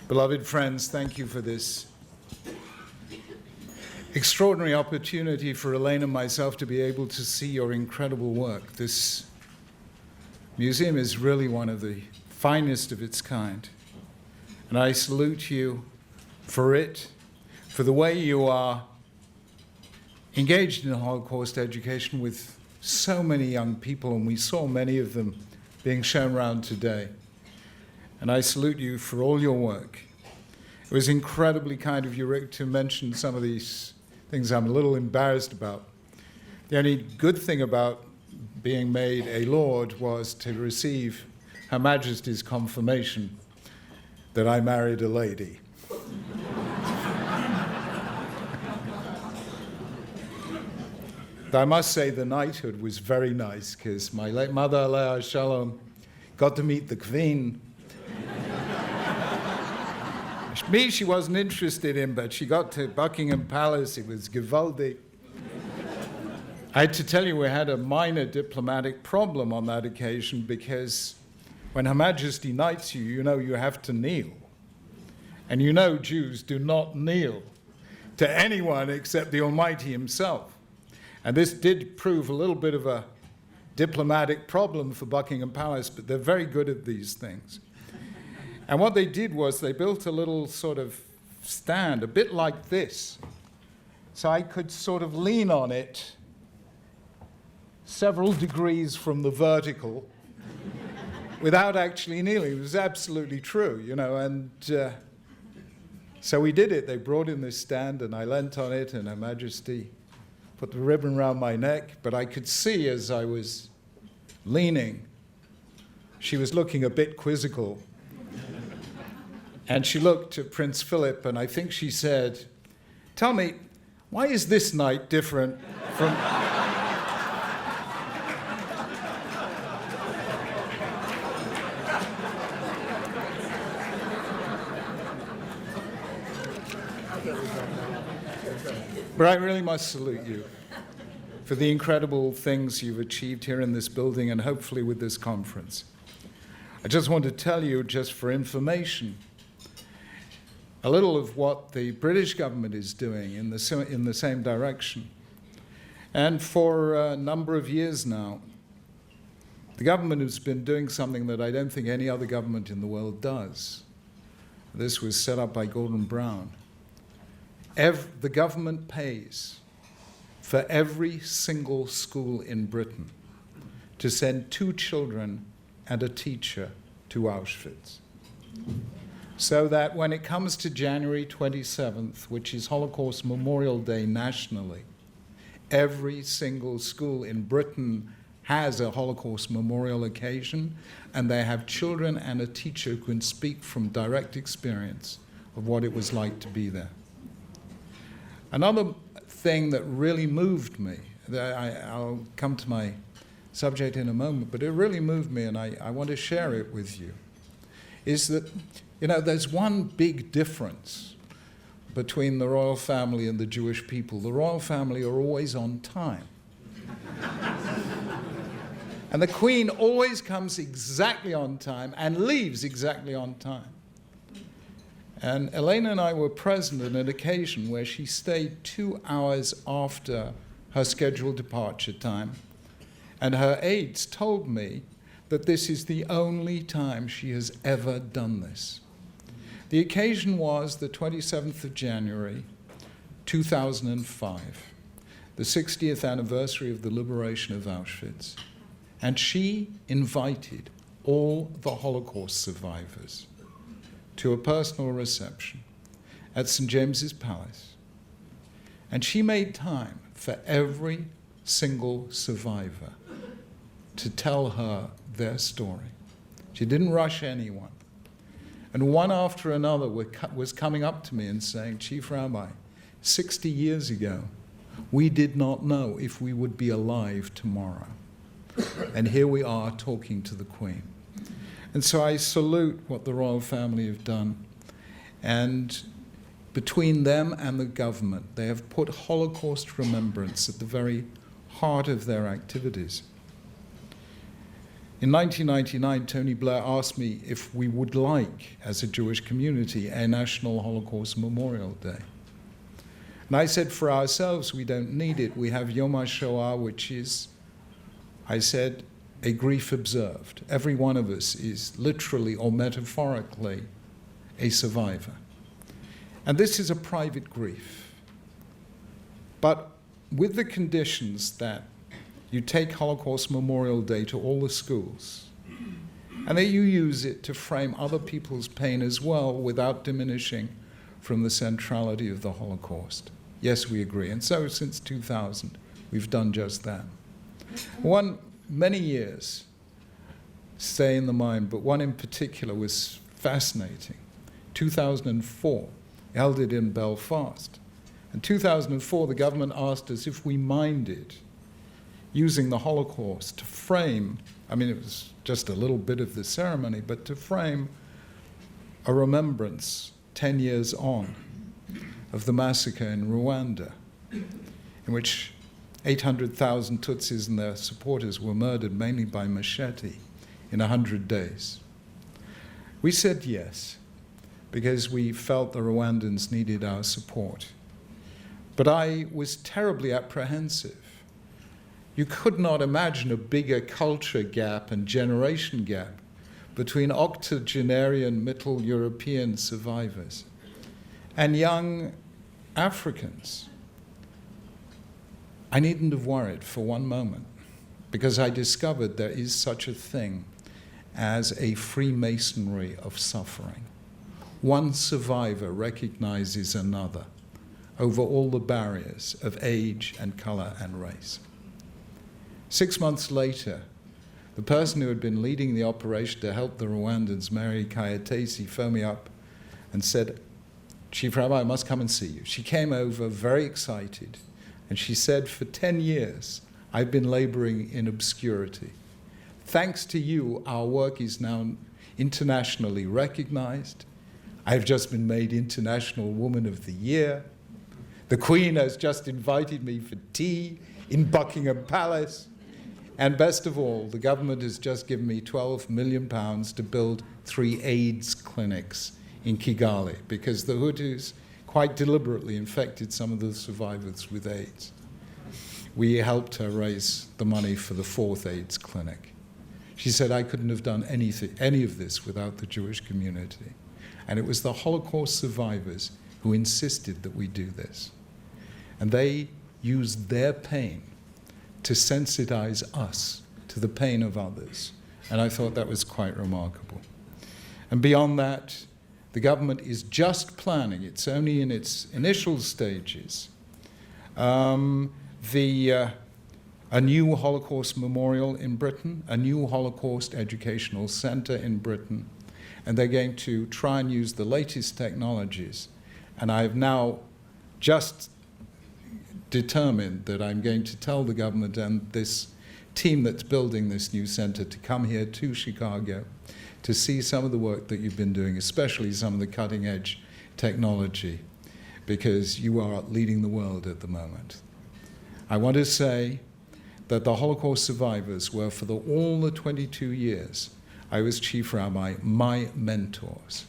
Beloved friends, thank you for this extraordinary opportunity for Elaine and myself to be able to see your incredible work. This museum is really one of the finest of its kind. And I salute you for it, for the way you are engaged in Holocaust education with so many young people, and we saw many of them being shown around today. And I salute you for all your work. It was incredibly kind of you, Rick, to mention some of these things I'm a little embarrassed about. The only good thing about being made a lord was to receive Her Majesty's confirmation that I married a lady. But I must say the knighthood was very nice, because my late mother, Alea Shalom, got to meet the Queen. Me, she wasn't interested in, but she got to Buckingham Palace. It was gewaldig. I had to tell you we had a minor diplomatic problem on that occasion, because when Her Majesty knights you, you know you have to kneel. And you know Jews do not kneel to anyone except the Almighty himself. And this did prove a little bit of a diplomatic problem for Buckingham Palace, but they're very good at these things. And what they did was they built a little sort of stand, a bit like this, so I could sort of lean on it several degrees from the vertical without actually kneeling. It was absolutely true, you know, and so we did it. They brought in this stand, and I leant on it, and Her Majesty put the ribbon around my neck, but I could see as I was leaning, she was looking a bit quizzical. And she looked at Prince Philip, and I think she said, "Tell me, why is this night different from..." But I really must salute you for the incredible things you've achieved here in this building, and hopefully with this conference. I just want to tell you, just for information, a little of what the British government is doing in the same direction. And for a number of years now, the government has been doing something that I don't think any other government in the world does. This was set up by Gordon Brown. The government pays for every single school in Britain to send 2 children and a teacher to Auschwitz, so that when it comes to January 27th, which is Holocaust Memorial Day nationally, every single school in Britain has a Holocaust memorial occasion, and they have children and a teacher who can speak from direct experience of what it was like to be there. Another thing that really moved me, I'll come to my subject in a moment, but it really moved me, and I want to share it with you, is that, you know, there's one big difference between the royal family and the Jewish people. The royal family are always on time. And the Queen always comes exactly on time and leaves exactly on time. And Elena and I were present at an occasion where she stayed 2 hours after her scheduled departure time, and her aides told me that this is the only time she has ever done this. The occasion was the 27th of January, 2005, the 60th anniversary of the liberation of Auschwitz. And she invited all the Holocaust survivors to a personal reception at St. James's Palace. And she made time for every single survivor to tell her their story. She didn't rush anyone. And one after another was coming up to me and saying, "Chief Rabbi, 60 years ago, we did not know if we would be alive tomorrow. And here we are talking to the Queen." And so I salute what the royal family have done. And between them and the government, they have put Holocaust remembrance at the very heart of their activities. In 1999, Tony Blair asked me if we would like, as a Jewish community, a National Holocaust Memorial Day. And I said, for ourselves, we don't need it. We have Yom HaShoah, which is, I said, a grief observed. Every one of us is literally or metaphorically a survivor. And this is a private grief. But with the conditions that you take Holocaust Memorial Day to all the schools, and that you use it to frame other people's pain as well without diminishing from the centrality of the Holocaust. Yes, we agree. And so since 2000, we've done just that. Many years stay in the mind, but one in particular was fascinating. 2004, held it in Belfast. In 2004, the government asked us if we minded using the Holocaust to frame, I mean, it was just a little bit of the ceremony, but to frame a remembrance 10 years on of the massacre in Rwanda, in which 800,000 Tutsis and their supporters were murdered mainly by machete in 100 days. We said yes, because we felt the Rwandans needed our support. But I was terribly apprehensive. You could not imagine a bigger culture gap and generation gap between octogenarian Middle European survivors and young Africans. I needn't have worried for one moment, because I discovered there is such a thing as a Freemasonry of suffering. One survivor recognizes another over all the barriers of age and color and race. 6 months later, the person who had been leading the operation to help the Rwandans, Mary Kayatesi, phoned me up and said, "Chief Rabbi, I must come and see you." She came over very excited, and she said, "For 10 years, I've been laboring in obscurity. Thanks to you, our work is now internationally recognized. I've just been made International Woman of the Year. The Queen has just invited me for tea in Buckingham Palace. And best of all, the government has just given me £12 million to build 3 AIDS clinics in Kigali, because the Hutus quite deliberately infected some of the survivors with AIDS. We helped her raise the money for the 4th AIDS clinic. She said, I couldn't have done any of this without the Jewish community. And it was the Holocaust survivors who insisted that we do this. And they used their pain to sensitize us to the pain of others. And I thought that was quite remarkable. And beyond that, the government is just planning, it's only in its initial stages, a new Holocaust memorial in Britain, a new Holocaust educational center in Britain, and they're going to try and use the latest technologies. And I've now just determined that I'm going to tell the government and this team that's building this new center to come here to Chicago to see some of the work that you've been doing, especially some of the cutting-edge technology, because you are leading the world at the moment. I want to say that the Holocaust survivors were, for all the 22 years I was chief rabbi, my mentors.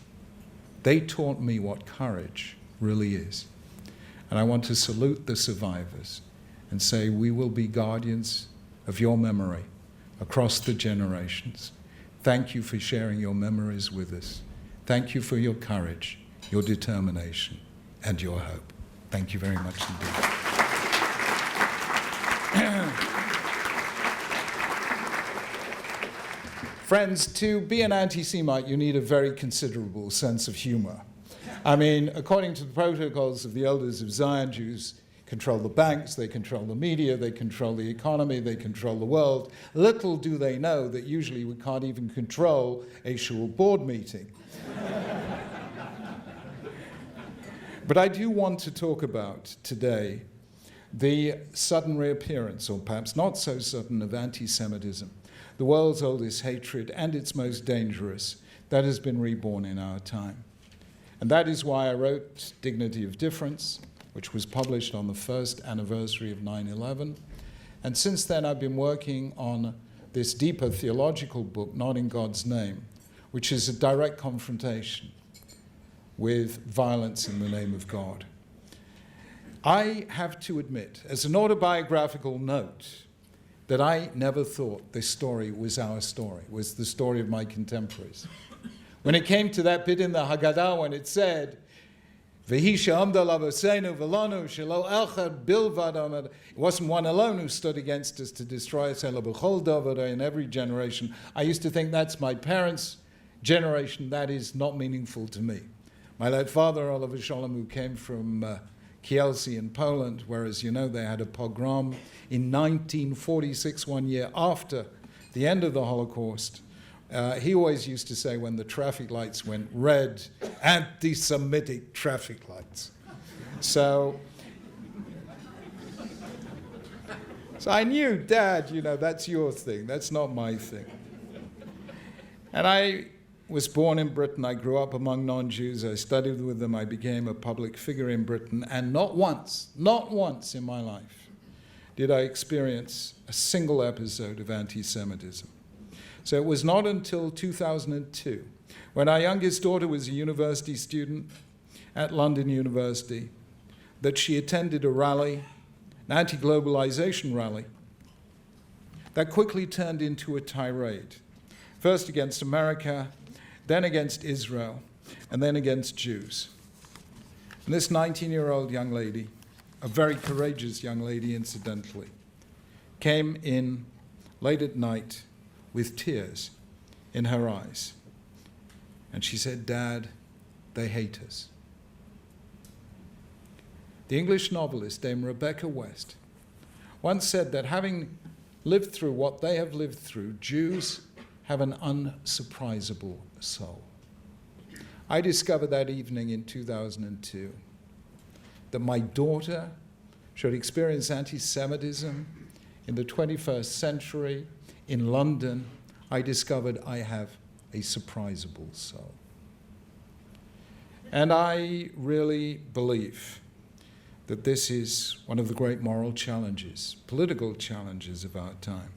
They taught me what courage really is. And I want to salute the survivors and say we will be guardians of your memory across the generations. Thank you for sharing your memories with us. Thank you for your courage, your determination, and your hope. Thank you very much indeed. Friends, to be an anti-Semite, you need a very considerable sense of humor. I mean, according to the protocols of the elders of Zion, Jews control the banks, they control the media, they control the economy, they control the world. Little do they know that usually we can't even control a shul board meeting. But I do want to talk about today the sudden reappearance, or perhaps not so sudden, of anti-Semitism, the world's oldest hatred and its most dangerous, that has been reborn in our time. And that is why I wrote Dignity of Difference, which was published on the first anniversary of 9/11. And since then, I've been working on this deeper theological book, Not in God's Name, which is a direct confrontation with violence in the name of God. I have to admit, as an autobiographical note, that I never thought this story was our story, was the story of my contemporaries. When it came to that bit in the Haggadah, when it said, V'hi she'amda l'avoseinu v'lanu shelo echad bilvad amad, it wasn't one alone who stood against us to destroy us, ela b'chol davar, in every generation. I used to think that's my parents' generation. That is not meaningful to me. My late father, Oliver Sholem, who came from Kielce in Poland, where, as you know, they had a pogrom in 1946, 1 year after the end of the Holocaust. He always used to say, when the traffic lights went red, anti-Semitic traffic lights. So I knew, Dad, that's your thing. That's not my thing. And I was born in Britain. I grew up among non-Jews. I studied with them. I became a public figure in Britain. And not once in my life did I experience a single episode of anti-Semitism. So it was not until 2002, when our youngest daughter was a university student at London University, that she attended a rally, an anti-globalization rally, that quickly turned into a tirade, first against America, then against Israel, and then against Jews. And this 19-year-old young lady, a very courageous young lady, incidentally, came in late at night with tears in her eyes. And she said, Dad, they hate us. The English novelist Dame Rebecca West once said that having lived through what they have lived through, Jews have an unsurprisable soul. I discovered that evening in 2002 that my daughter should experience anti-Semitism in the 21st century in London. I discovered I have a surprisable soul. And I really believe that this is one of the great moral challenges, political challenges of our time.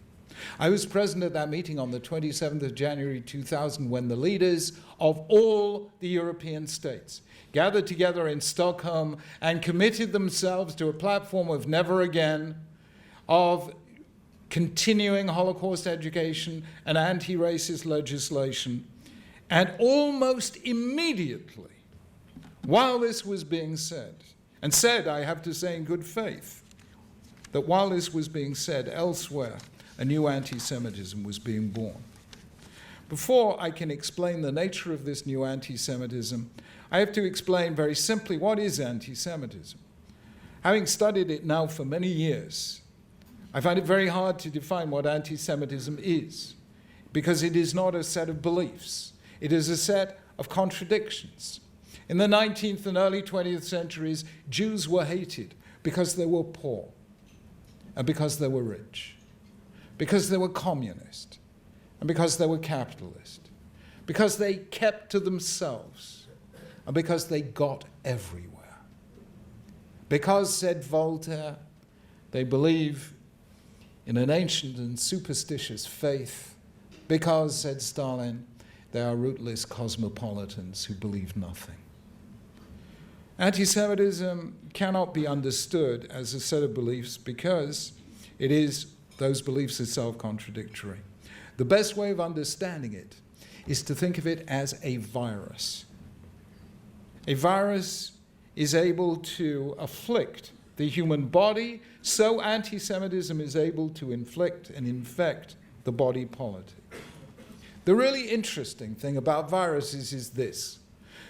I was present at that meeting on the 27th of January 2000 when the leaders of all the European states gathered together in Stockholm and committed themselves to a platform of never again, of continuing Holocaust education and anti-racist legislation. And almost immediately, while this was being said, and said, I have to say in good faith, that while this was being said elsewhere, a new anti-Semitism was being born. Before I can explain the nature of this new anti-Semitism, I have to explain very simply what is anti-Semitism. Having studied it now for many years, I find it very hard to define what anti-Semitism is, because it is not a set of beliefs. It is a set of contradictions. In the 19th and early 20th centuries, Jews were hated because they were poor and because they were rich, because they were communist and because they were capitalist, because they kept to themselves and because they got everywhere. Because, said Voltaire, they believe in an ancient and superstitious faith. Because, said Stalin, they are rootless cosmopolitans who believe nothing. Anti-Semitism cannot be understood as a set of beliefs because those beliefs are self-contradictory. The best way of understanding it is to think of it as a virus. A virus is able to afflict the human body, so anti-Semitism is able to inflict and infect the body politic. The really interesting thing about viruses is this.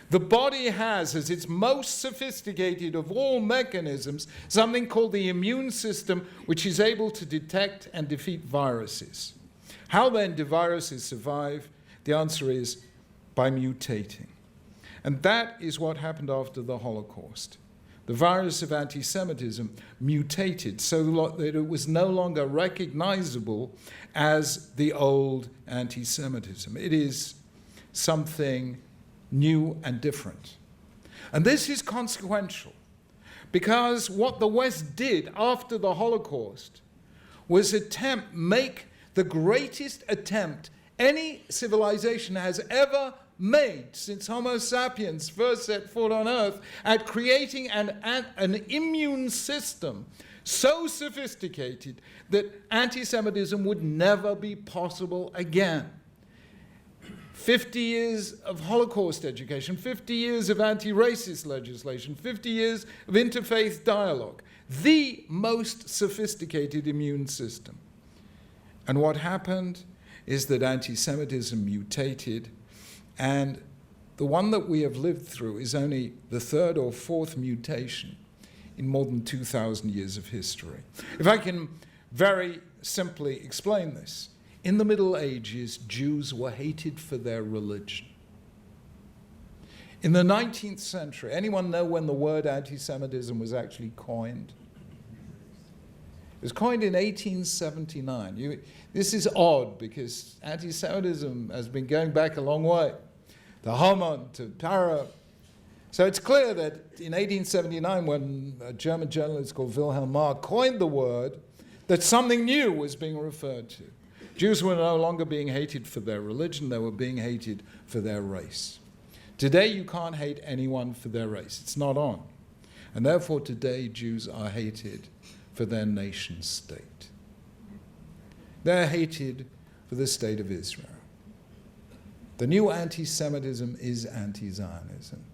The body has, as its most sophisticated of all mechanisms, something called the immune system, which is able to detect and defeat viruses. How then do viruses survive? The answer is by mutating. And that is what happened after the Holocaust. The virus of anti-Semitism mutated so that it was no longer recognizable as the old anti-Semitism. It is something new and different. And this is consequential because what the West did after the Holocaust was make the greatest attempt any civilization has ever made since Homo sapiens first set foot on Earth at creating an immune system so sophisticated that anti-Semitism would never be possible again. 50 years of Holocaust education, 50 years of anti-racist legislation, 50 years of interfaith dialogue, the most sophisticated immune system. And what happened is that anti-Semitism mutated, and the one that we have lived through is only the third or fourth mutation in more than 2,000 years of history. If I can very simply explain this, in the Middle Ages, Jews were hated for their religion. In the 19th century, anyone know when the word anti-Semitism was actually coined? It was coined in 1879. This is odd because anti-Semitism has been going back a long way. The Haman to Para. So it's clear that in 1879, when a German journalist called Wilhelm Mark coined the word, that something new was being referred to. Jews were no longer being hated for their religion, they were being hated for their race. Today you can't hate anyone for their race. It's not on. And therefore today Jews are hated for their nation state. They're hated for the state of Israel. The new anti-Semitism is anti-Zionism,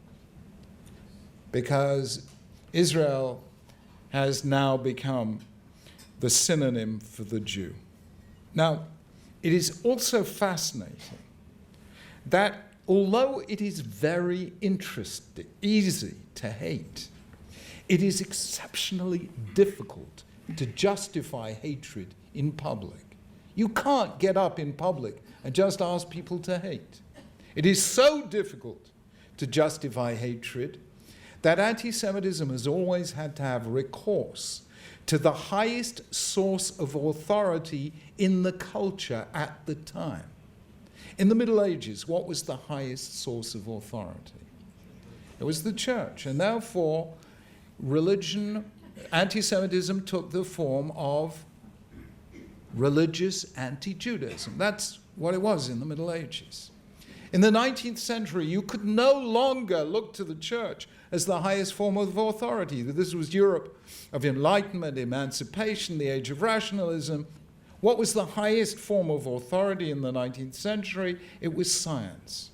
because Israel has now become the synonym for the Jew. Now, it is also fascinating that although it is very interesting, easy to hate, it is exceptionally difficult to justify hatred in public. You can't get up in public and just ask people to hate. It is so difficult to justify hatred that anti-Semitism has always had to have recourse to the highest source of authority in the culture at the time. In the Middle Ages, what was the highest source of authority? It was the church, and therefore religion, anti-Semitism took the form of religious anti-Judaism. That's what it was in the Middle Ages. In the 19th century, you could no longer look to the church as the highest form of authority. This was Europe of enlightenment, emancipation, the age of rationalism. What was the highest form of authority in the 19th century? It was science.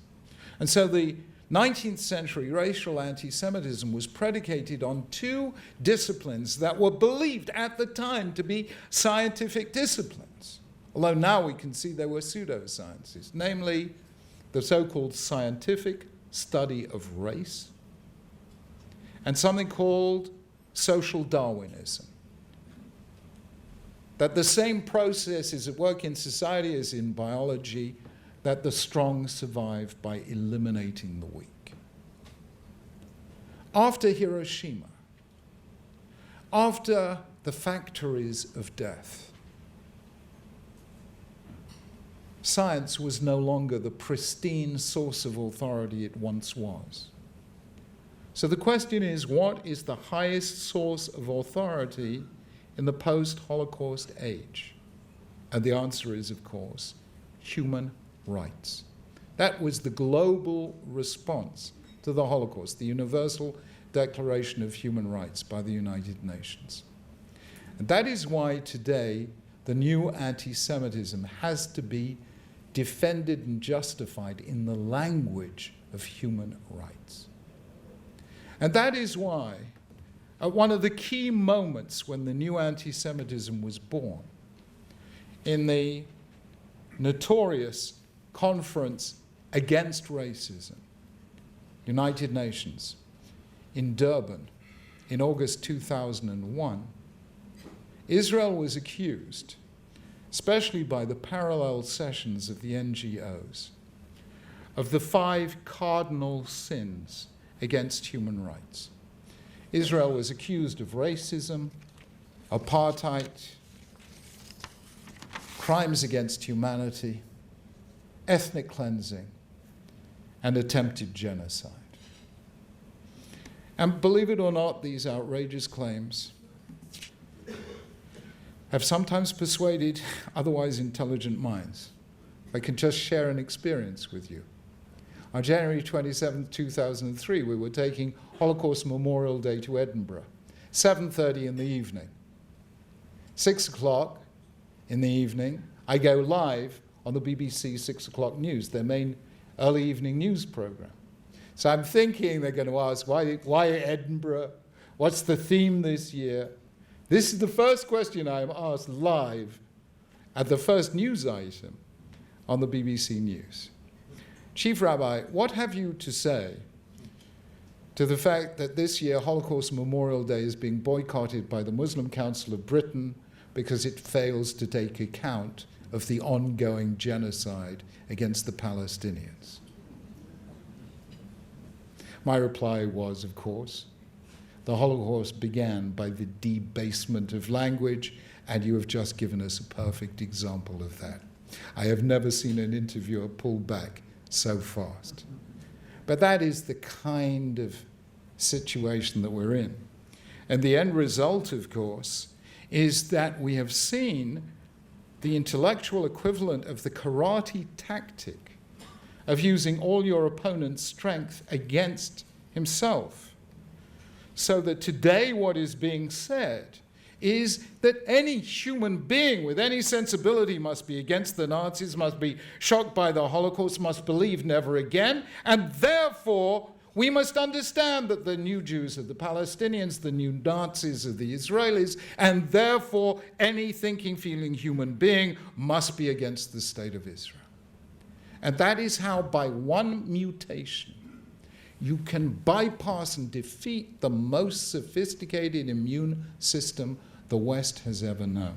And so the 19th century racial anti-Semitism was predicated on two disciplines that were believed at the time to be scientific disciplines, although now we can see they were pseudosciences, namely the so-called scientific study of race and something called social Darwinism. That the same process is at work in society as in biology, that the strong survive by eliminating the weak. After Hiroshima, after the factories of death, science was no longer the pristine source of authority it once was. So the question is, what is the highest source of authority in the post-Holocaust age? And the answer is, of course, human rights. That was the global response to the Holocaust, the Universal Declaration of Human Rights by the United Nations. And that is why today the new anti-Semitism has to be defended and justified in the language of human rights. And that is why, at one of the key moments when the new anti-Semitism was born, in the notorious Conference Against Racism, United Nations, in Durban, in August 2001, Israel was accused, especially by the parallel sessions of the NGOs, of the 5 cardinal sins against human rights. Israel was accused of racism, apartheid, crimes against humanity, ethnic cleansing, and attempted genocide. And believe it or not, these outrageous claims have sometimes persuaded otherwise intelligent minds. I can just share an experience with you. On January 27, 2003, we were taking Holocaust Memorial Day to Edinburgh, 7:30 in the evening. 6 o'clock in the evening, I go live on the BBC 6 o'clock news, their main early evening news program. So I'm thinking they're going to ask, why Edinburgh? What's the theme this year? This is the first question I am asked live at the first news item on the BBC News. Chief Rabbi, what have you to say to the fact that this year Holocaust Memorial Day is being boycotted by the Muslim Council of Britain because it fails to take account of the ongoing genocide against the Palestinians? My reply was, of course, the Holocaust began by the debasement of language, and you have just given us a perfect example of that. I have never seen an interviewer pull back so fast. But that is the kind of situation that we're in. And the end result, of course, is that we have seen the intellectual equivalent of the karate tactic of using all your opponent's strength against himself. So that today what is being said is that any human being with any sensibility must be against the Nazis, must be shocked by the Holocaust, must believe never again, and therefore we must understand that the new Jews are the Palestinians, the new Nazis are the Israelis, and therefore any thinking, feeling human being must be against the state of Israel. And that is how, by one mutation, you can bypass and defeat the most sophisticated immune system the West has ever known.